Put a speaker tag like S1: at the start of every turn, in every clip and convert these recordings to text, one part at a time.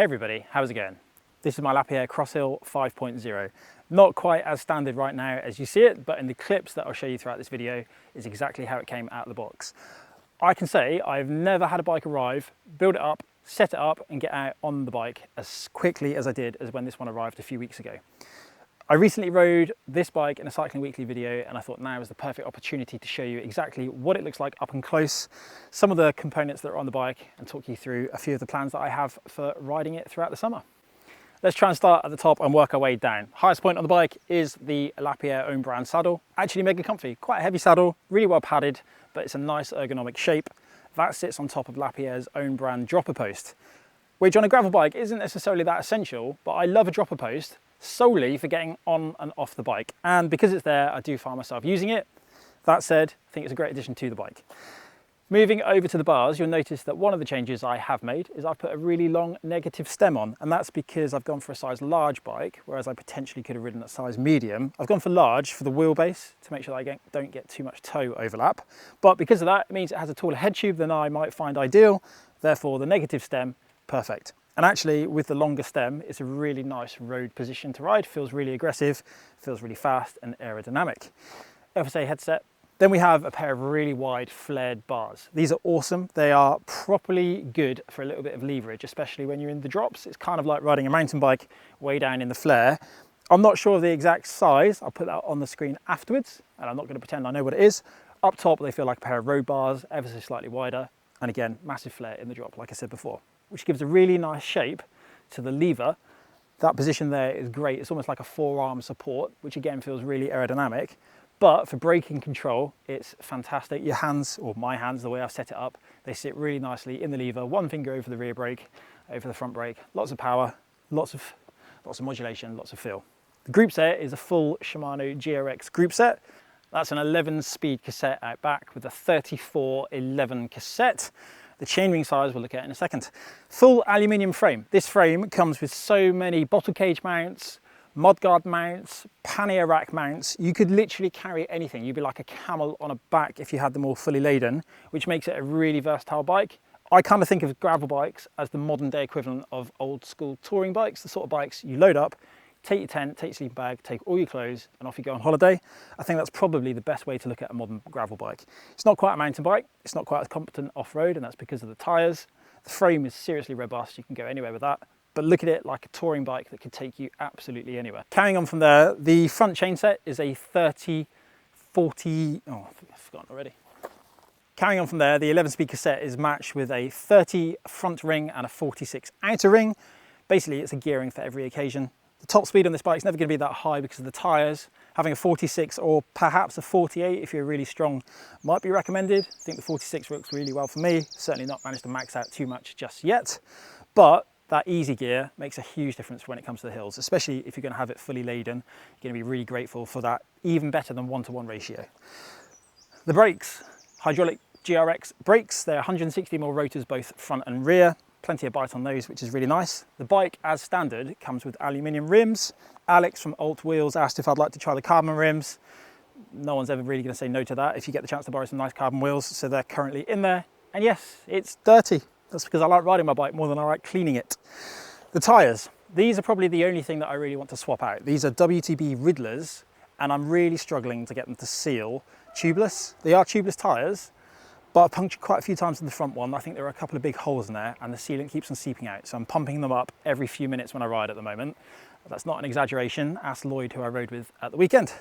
S1: Hey everybody, how's it going? This is my Lapierre Crosshill 5.0. Not quite as standard right now as you see it, but in the clips that I'll show you throughout this video is exactly how it came out of the box. I can say I've never had a bike arrive, build it up, set it up and get out on the bike as quickly as I did as when this one arrived a few weeks ago. I recently rode this bike in a Cycling Weekly video and I thought now is the perfect opportunity to show you exactly what it looks like up and close, some of the components that are on the bike and talk you through a few of the plans that I have for riding it throughout the summer. Let's try and start at the top and work our way down. Highest point on the bike is the Lapierre own brand saddle. Actually mega comfy, quite a heavy saddle, really well padded, but it's a nice ergonomic shape. That sits on top of Lapierre's own brand dropper post, which on a gravel bike isn't necessarily that essential, but I love a dropper post solely for getting on and off the bike. And because it's there, I do find myself using it. That said, I think it's a great addition to the bike. Moving over to the bars, you'll notice that one of the changes I have made is I've put a really long negative stem on, and that's because I've gone for a size large bike, whereas I potentially could have ridden a size medium. I've gone for large for the wheelbase to make sure that I don't get too much toe overlap. But because of that, it means it has a taller head tube than I might find ideal. Therefore, the negative stem, perfect. And actually, with the longer stem, it's a really nice road position to ride. Feels really aggressive, feels really fast and aerodynamic. FSA headset. Then we have a pair of really wide flared bars. These are awesome. They are properly good for a little bit of leverage, especially when you're in the drops. It's kind of like riding a mountain bike way down in the flare. I'm not sure of the exact size. I'll put that on the screen afterwards, and I'm not going to pretend I know what it is. Up top, they feel like a pair of road bars, ever so slightly wider. And again, massive flare in the drop, like I said before, which gives a really nice shape to the lever. That position there is great. It's almost like a forearm support, which again feels really aerodynamic. But for braking control, it's fantastic. Your hands, or my hands, the way I've set it up, they sit really nicely in the lever, one finger over the rear brake, over the front brake, lots of power, lots of modulation, lots of feel. The group set is a full Shimano GRX group set. That's an 11-speed cassette out back with a 3411 cassette. The chainring size we'll look at in a second. Full aluminium frame. This frame comes with so many bottle cage mounts, mudguard mounts, pannier rack mounts. You could literally carry anything. You'd be like a camel on a back if you had them all fully laden, which makes it a really versatile bike. I kind of think of gravel bikes as the modern day equivalent of old school touring bikes, the sort of bikes you load up, take your tent, take your sleeping bag, take all your clothes and off you go on holiday. I think that's probably the best way to look at a modern gravel bike. It's not quite a mountain bike, it's not quite as competent off-road, and that's because of the tyres. The frame is seriously robust, you can go anywhere with that. But look at it like a touring bike that could take you absolutely anywhere. Carrying on from there, the front chain set is a 30-40, oh, I've forgotten already. Carrying on from there, the 11-speed cassette is matched with a 30 front ring and a 46 outer ring. Basically, it's a gearing for every occasion. The top speed on this bike is never going to be that high because of the tyres. Having a 46 or perhaps a 48 if you're really strong might be recommended. I think the 46 works really well for me. Certainly not managed to max out too much just yet. But that easy gear makes a huge difference when it comes to the hills, especially if you're going to have it fully laden. You're going to be really grateful for that, even better than 1-to-1 ratio. The brakes, hydraulic GRX brakes, they're 160mm rotors both front and rear. Plenty of bite on those, which is really nice. The bike, as standard, comes with aluminium rims. Alex from Alt Wheels asked if I'd like to try the carbon rims. No one's ever really going to say no to that if you get the chance to borrow some nice carbon wheels, so they're currently in there. And yes, it's dirty. That's because I like riding my bike more than I like cleaning it. The tyres. These are probably the only thing that I really want to swap out. These are WTB Riddlers, and I'm really struggling to get them to seal tubeless. They are tubeless tyres, but I've punctured quite a few times in the front one. I think there are a couple of big holes in there and the sealant keeps on seeping out. So I'm pumping them up every few minutes when I ride at the moment. That's not an exaggeration. Ask Lloyd, who I rode with at the weekend.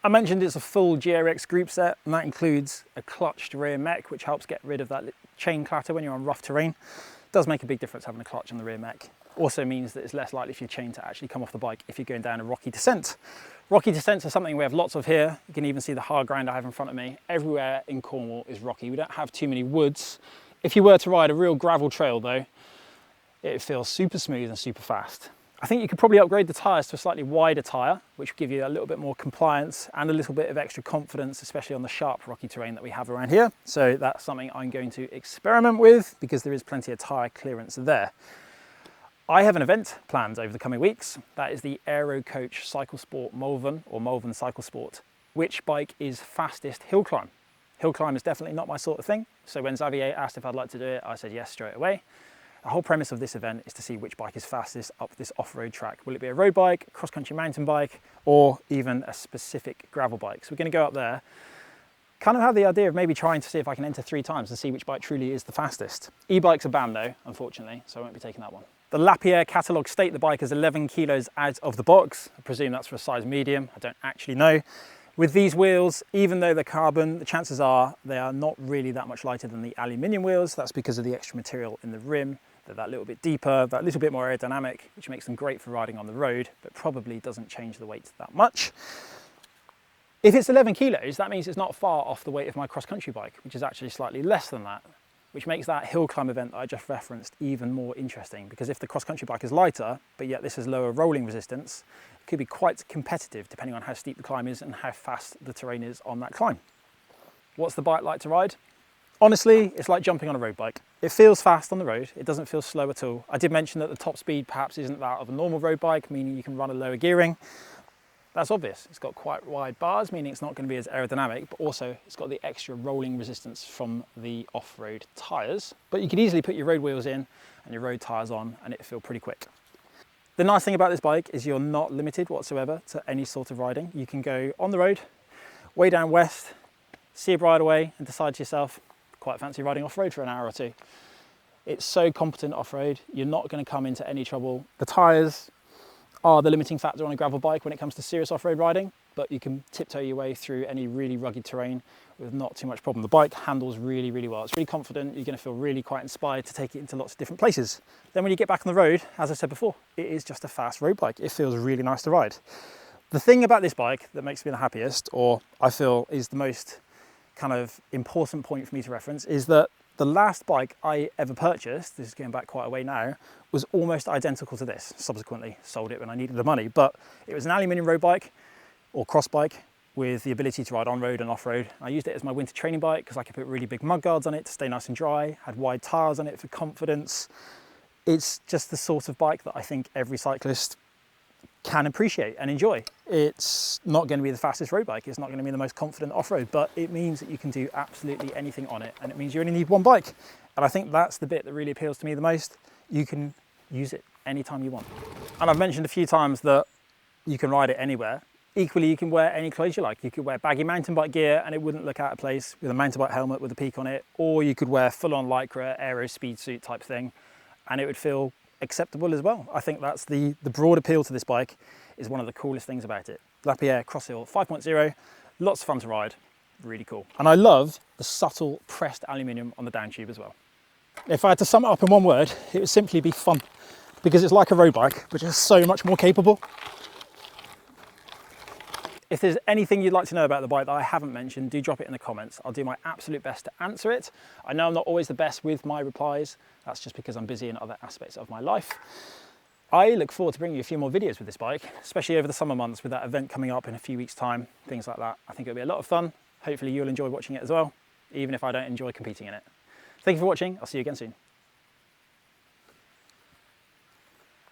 S1: I mentioned it's a full GRX group set, and that includes a clutched rear mech, which helps get rid of that chain clatter when you're on rough terrain. It does make a big difference having a clutch on the rear mech. Also means that it's less likely for your chain to actually come off the bike if you're going down a rocky descent. Rocky descents are something we have lots of here. You can even see the hard ground I have in front of me. Everywhere in Cornwall is rocky. We don't have too many woods. If you were to ride a real gravel trail though, it feels super smooth and super fast. I think you could probably upgrade the tyres to a slightly wider tyre, which would give you a little bit more compliance and a little bit of extra confidence, especially on the sharp rocky terrain that we have around here. So that's something I'm going to experiment with because there is plenty of tyre clearance there. I have an event planned over the coming weeks. That is the Aircode Cycle Sport Malvern, or Malvern Cycle Sport. Which bike is fastest hill climb? Hill climb is definitely not my sort of thing. So when Xavier asked if I'd like to do it, I said yes straight away. The whole premise of this event is to see which bike is fastest up this off-road track. Will it be a road bike, a cross-country mountain bike, or even a specific gravel bike? So we're going to go up there, kind of have the idea of maybe trying to see if I can enter 3 times and see which bike truly is the fastest. E-bikes are banned though, unfortunately, so I won't be taking that one. The Lapierre catalogue state the bike is 11 kilos out of the box. I presume that's for a size medium, I don't actually know. With these wheels, even though they're carbon, the chances are they are not really that much lighter than the aluminium wheels. That's because of the extra material in the rim. They're that little bit deeper, that little bit more aerodynamic, which makes them great for riding on the road, but probably doesn't change the weight that much. If it's 11 kilos, that means it's not far off the weight of my cross-country bike, which is actually slightly less than that, which makes that hill climb event that I just referenced even more interesting, because if the cross-country bike is lighter, but yet this has lower rolling resistance, it could be quite competitive depending on how steep the climb is and how fast the terrain is on that climb. What's the bike like to ride? Honestly, it's like jumping on a road bike. It feels fast on the road, it doesn't feel slow at all. I did mention that the top speed perhaps isn't that of a normal road bike, meaning you can run a lower gearing. That's obvious. It's got quite wide bars, meaning it's not going to be as aerodynamic, but also it's got the extra rolling resistance from the off-road tyres. But you could easily put your road wheels in and your road tyres on and it'll feel pretty quick. The nice thing about this bike is you're not limited whatsoever to any sort of riding. You can go on the road, way down west, see a bridleway and decide to yourself, quite fancy riding off-road for an hour or 2. It's so competent off-road, you're not going to come into any trouble. The tyres are the limiting factor on a gravel bike when it comes to serious off-road riding, but you can tiptoe your way through any really rugged terrain with not too much problem. The bike handles really, really well. It's really confident. You're going to feel really quite inspired to take it into lots of different places. Then when you get back on the road, as I said before, it is just a fast road bike. It feels really nice to ride. The thing about this bike that makes me the happiest, or I feel is the most kind of important point for me to reference, is that the last bike I ever purchased, this is going back quite a way now, was almost identical to this. Subsequently sold it when I needed the money, but it was an aluminium road bike or cross bike with the ability to ride on road and off road. I used it as my winter training bike because I could put really big mud guards on it to stay nice and dry, had wide tires on it for confidence. It's just the sort of bike that I think every cyclist can appreciate and enjoy. It's not going to be the fastest road bike, it's not going to be the most confident off-road, but it means that you can do absolutely anything on it, and it means you only need one bike. And I think that's the bit that really appeals to me the most. You can use it anytime you want. And I've mentioned a few times that you can ride it anywhere. Equally, you can wear any clothes you like. You could wear baggy mountain bike gear and it wouldn't look out of place with a mountain bike helmet with a peak on it, or you could wear full-on Lycra aero speed suit type thing and it would feel acceptable as well. I think that's the broad appeal to this bike is one of the coolest things about it. Lapierre Crosshill 5.0, lots of fun to ride, really cool. And I love the subtle pressed aluminium on the down tube as well. If I had to sum it up in one word, it would simply be fun, because it's like a road bike, but just so much more capable. If there's anything you'd like to know about the bike that I haven't mentioned, do drop it in the comments. I'll do my absolute best to answer it. I know I'm not always the best with my replies. That's just because I'm busy in other aspects of my life. I look forward to bringing you a few more videos with this bike, especially over the summer months with that event coming up in a few weeks' time, things like that. I think it'll be a lot of fun. Hopefully you'll enjoy watching it as well, even if I don't enjoy competing in it. Thank you for watching. I'll see you again soon.